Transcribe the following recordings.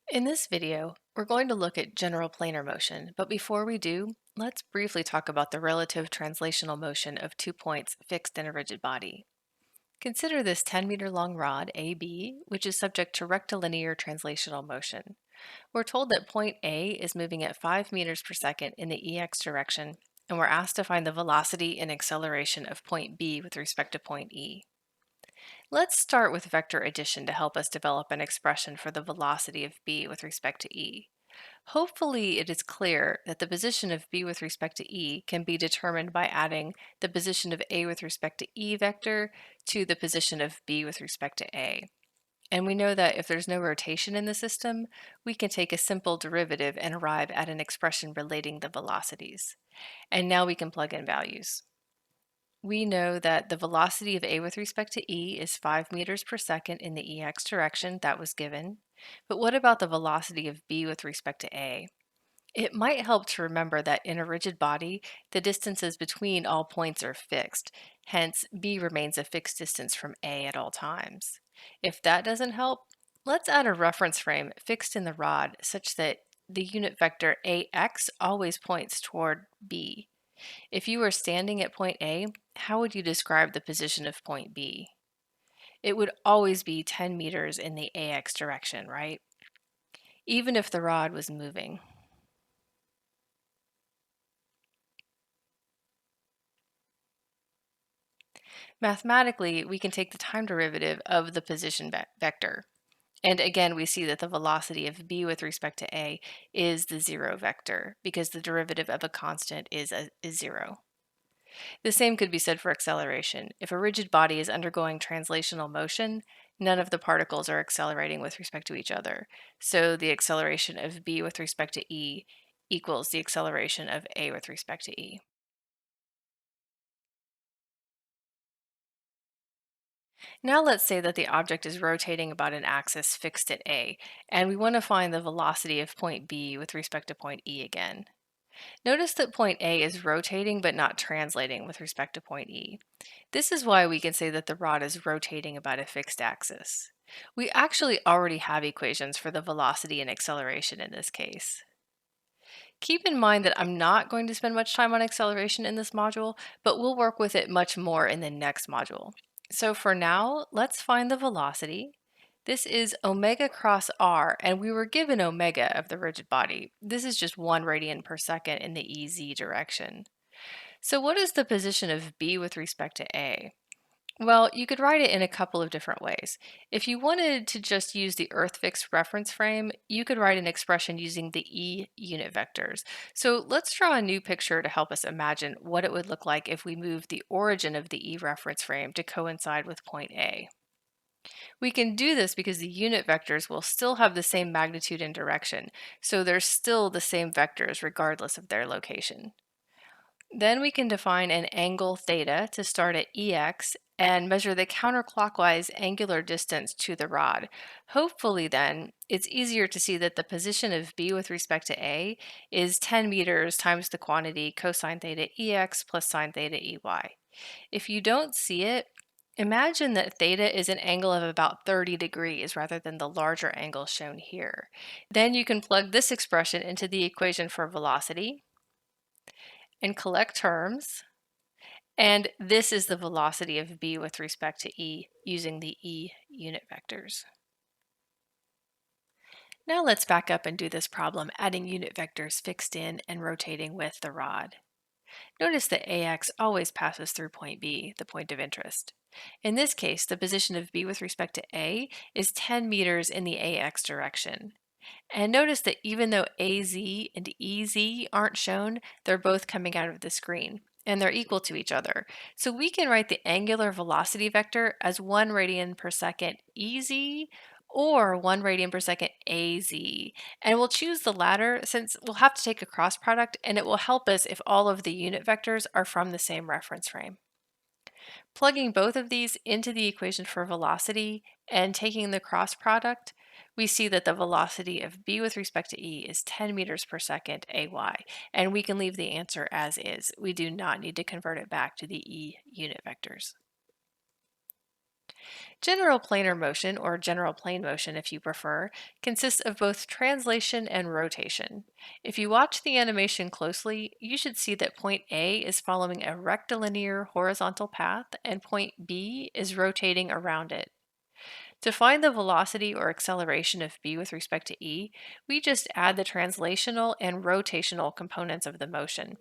In this video, we're going to look at general planar motion, but before we do, let's briefly talk about the relative translational motion of 2 points fixed in a rigid body. Consider this 10-meter long rod AB, which is subject to rectilinear translational motion. We're told that point A is moving at 5 meters per second in the EX direction, and we're asked to find the velocity and acceleration of point B with respect to point E. Let's start with vector addition to help us develop an expression for the velocity of B with respect to E. Hopefully, it is clear that the position of B with respect to E can be determined by adding the position of A with respect to E vector to the position of B with respect to A. And we know that if there's no rotation in the system, we can take a simple derivative and arrive at an expression relating the velocities. And now we can plug in values. We know that the velocity of A with respect to E is 5 meters per second in the EX direction. That was given. But what about the velocity of B with respect to A? It might help to remember that in a rigid body, the distances between all points are fixed. Hence, B remains a fixed distance from A at all times. If that doesn't help, let's add a reference frame fixed in the rod such that the unit vector AX always points toward B. If you were standing at point A, how would you describe the position of point B? It would always be 10 meters in the AX direction, right? Even if the rod was moving. Mathematically, we can take the time derivative of the position vector. And again, we see that the velocity of B with respect to A is the zero vector because the derivative of a constant is zero. The same could be said for acceleration. If a rigid body is undergoing translational motion, none of the particles are accelerating with respect to each other. So the acceleration of B with respect to E equals the acceleration of A with respect to E. Now let's say that the object is rotating about an axis fixed at A, and we want to find the velocity of point B with respect to point E again. Notice that point A is rotating but not translating with respect to point E. This is why we can say that the rod is rotating about a fixed axis. We actually already have equations for the velocity and acceleration in this case. Keep in mind that I'm not going to spend much time on acceleration in this module, but we'll work with it much more in the next module. So for now, let's find the velocity. This is omega cross r, and we were given omega of the rigid body. This is just 1 radian per second in the EZ direction. So what is the position of B with respect to A? Well, you could write it in a couple of different ways. If you wanted to just use the Earth fixed reference frame, you could write an expression using the E unit vectors. So let's draw a new picture to help us imagine what it would look like if we moved the origin of the E reference frame to coincide with point A. We can do this because the unit vectors will still have the same magnitude and direction, so they're still the same vectors regardless of their location. Then we can define an angle theta to start at EX and measure the counterclockwise angular distance to the rod. Hopefully then, it's easier to see that the position of B with respect to A is 10 meters times the quantity cosine theta EX plus sine theta EY. If you don't see it, imagine that theta is an angle of about 30 degrees rather than the larger angle shown here. Then you can plug this expression into the equation for velocity and collect terms. And this is the velocity of B with respect to E using the E unit vectors. Now let's back up and do this problem, adding unit vectors fixed in and rotating with the rod. Notice that AX always passes through point B, the point of interest. In this case, the position of B with respect to A is 10 meters in the AX direction. And notice that even though AZ and EZ aren't shown, they're both coming out of the screen, and they're equal to each other. So we can write the angular velocity vector as 1 radian per second EZ or 1 radian per second AZ. And we'll choose the latter since we'll have to take a cross product, and it will help us if all of the unit vectors are from the same reference frame. Plugging both of these into the equation for velocity and taking the cross product, we see that the velocity of B with respect to E is 10 meters per second AY, and we can leave the answer as is. We do not need to convert it back to the E unit vectors. General planar motion, or general plane motion if you prefer, consists of both translation and rotation. If you watch the animation closely, you should see that point A is following a rectilinear horizontal path and point B is rotating around it. To find the velocity or acceleration of B with respect to E, we just add the translational and rotational components of the motion.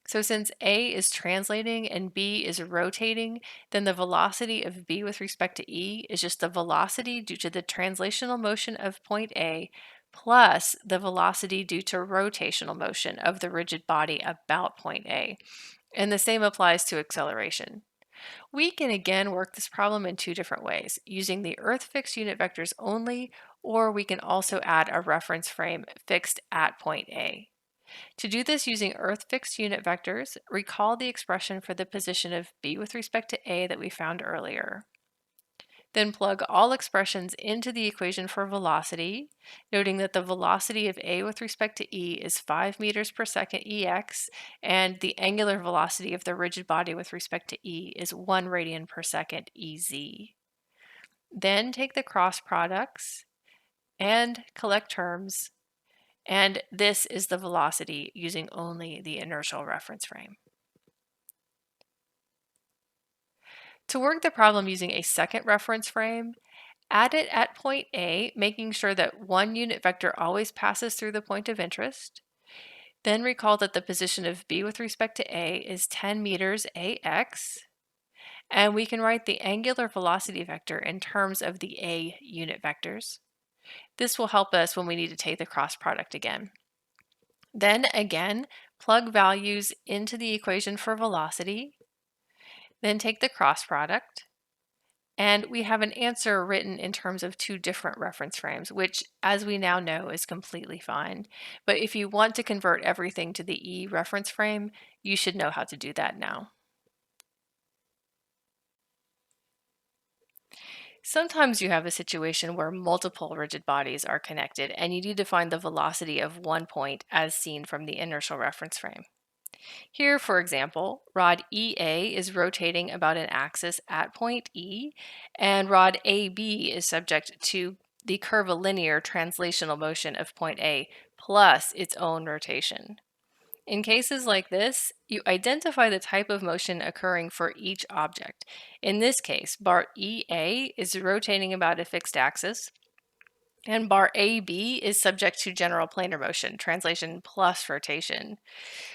So since A is translating and B is rotating, then the velocity of B with respect to E is just the velocity due to the translational motion of point A plus the velocity due to rotational motion of the rigid body about point A. And the same applies to acceleration. We can again work this problem in two different ways, using the Earth fixed unit vectors only, or we can also add a reference frame fixed at point A. To do this using Earth fixed unit vectors, recall the expression for the position of B with respect to A that we found earlier. Then plug all expressions into the equation for velocity, noting that the velocity of A with respect to E is 5 meters per second EX, and the angular velocity of the rigid body with respect to E is 1 radian per second EZ. Then take the cross products and collect terms, and this is the velocity using only the inertial reference frame. To work the problem using a second reference frame, add it at point A, making sure that one unit vector always passes through the point of interest. Then recall that the position of B with respect to A is 10 meters AX, and we can write the angular velocity vector in terms of the A unit vectors. This will help us when we need to take the cross product again. Then again, plug values into the equation for velocity, then take the cross product, and we have an answer written in terms of two different reference frames, which, as we now know, is completely fine. But if you want to convert everything to the E reference frame, you should know how to do that now. Sometimes you have a situation where multiple rigid bodies are connected and you need to find the velocity of one point as seen from the inertial reference frame. Here, for example, rod EA is rotating about an axis at point E, and rod AB is subject to the curvilinear translational motion of point A plus its own rotation. In cases like this, you identify the type of motion occurring for each object. In this case, bar EA is rotating about a fixed axis, and bar AB is subject to general planar motion, translation plus rotation.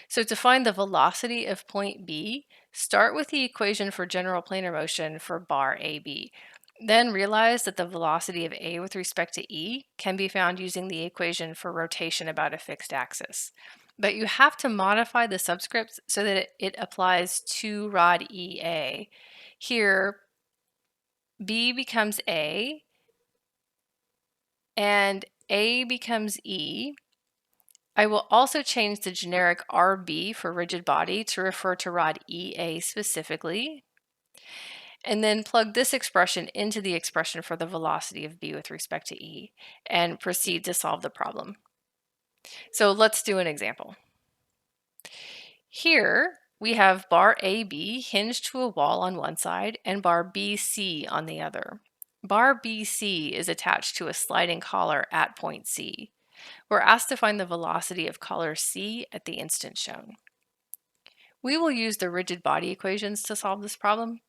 So to find the velocity of point B, start with the equation for general planar motion for bar AB. Then realize that the velocity of A with respect to E can be found using the equation for rotation about a fixed axis. But you have to modify the subscripts so that it applies to rod EA. Here, B becomes A, and A becomes E. I will also change the generic RB for rigid body to refer to rod EA specifically, and then plug this expression into the expression for the velocity of B with respect to E, and proceed to solve the problem. So let's do an example. Here, we have bar AB hinged to a wall on one side and bar BC on the other. Bar BC is attached to a sliding collar at point C. We're asked to find the velocity of collar C at the instant shown. We will use the rigid body equations to solve this problem.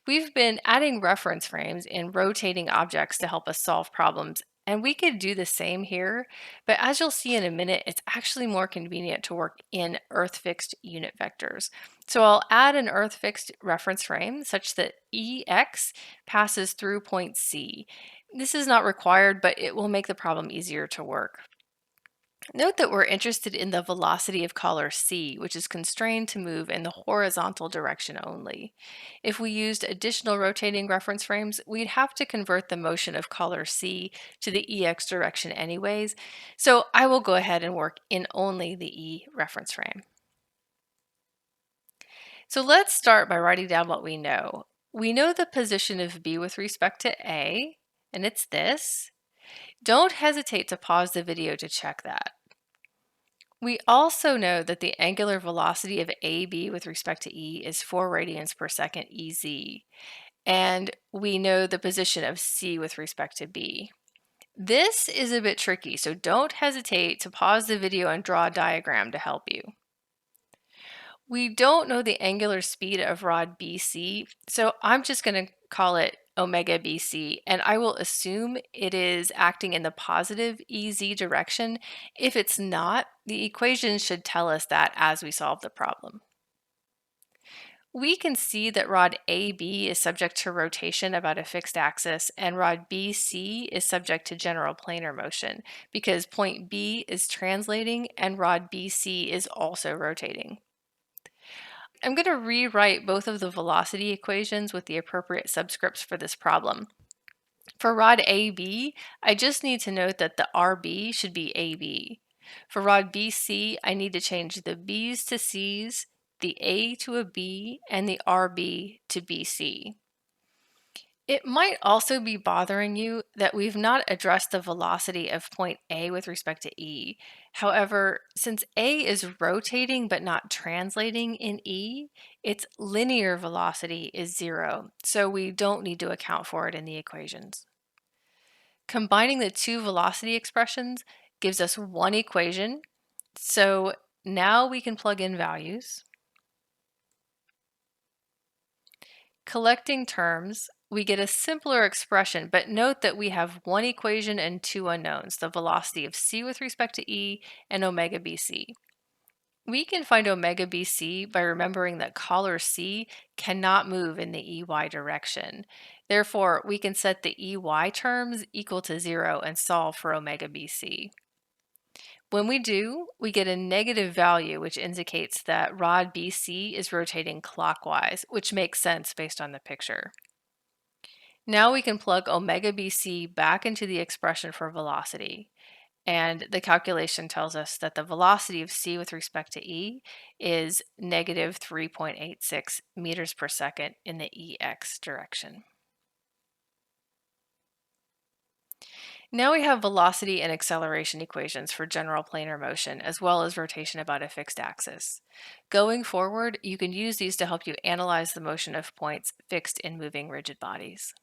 We've been adding reference frames and rotating objects to help us solve problems, and we could do the same here, but as you'll see in a minute, it's actually more convenient to work in Earth-fixed unit vectors. So I'll add an Earth-fixed reference frame such that EX passes through point C. This is not required, but it will make the problem easier to work. Note that we're interested in the velocity of collar C, which is constrained to move in the horizontal direction only. If we used additional rotating reference frames, we'd have to convert the motion of collar C to the EX direction anyways, so I will go ahead and work in only the E reference frame. So let's start by writing down what we know. We know the position of B with respect to A, and it's this. Don't hesitate to pause the video to check that. We also know that the angular velocity of AB with respect to E is 4 radians per second EZ. and we know the position of C with respect to B. This is a bit tricky, so don't hesitate to pause the video and draw a diagram to help you. We don't know the angular speed of rod BC, so I'm just going to call it omega BC, and I will assume it is acting in the positive EZ direction. If it's not, the equation should tell us that as we solve the problem. We can see that rod AB is subject to rotation about a fixed axis, and rod BC is subject to general planar motion because point B is translating and rod BC is also rotating. I'm going to rewrite both of the velocity equations with the appropriate subscripts for this problem. For rod AB, I just need to note that the RB should be AB. For rod BC, I need to change the B's to C's, the A to a B, and the RB to BC. It might also be bothering you that we've not addressed the velocity of point A with respect to E. However, since A is rotating but not translating in E, its linear velocity is 0, so we don't need to account for it in the equations. Combining the two velocity expressions gives us one equation, so now we can plug in values. Collecting terms, we get a simpler expression, but note that we have one equation and two unknowns, the velocity of C with respect to E and omega BC. We can find omega BC by remembering that collar C cannot move in the EY direction. Therefore, we can set the EY terms equal to 0 and solve for omega BC. When we do, we get a negative value, which indicates that rod BC is rotating clockwise, which makes sense based on the picture. Now we can plug omega BC back into the expression for velocity. And the calculation tells us that the velocity of C with respect to E is negative 3.86 meters per second in the EX direction. Now we have velocity and acceleration equations for general planar motion, as well as rotation about a fixed axis. Going forward, you can use these to help you analyze the motion of points fixed in moving rigid bodies.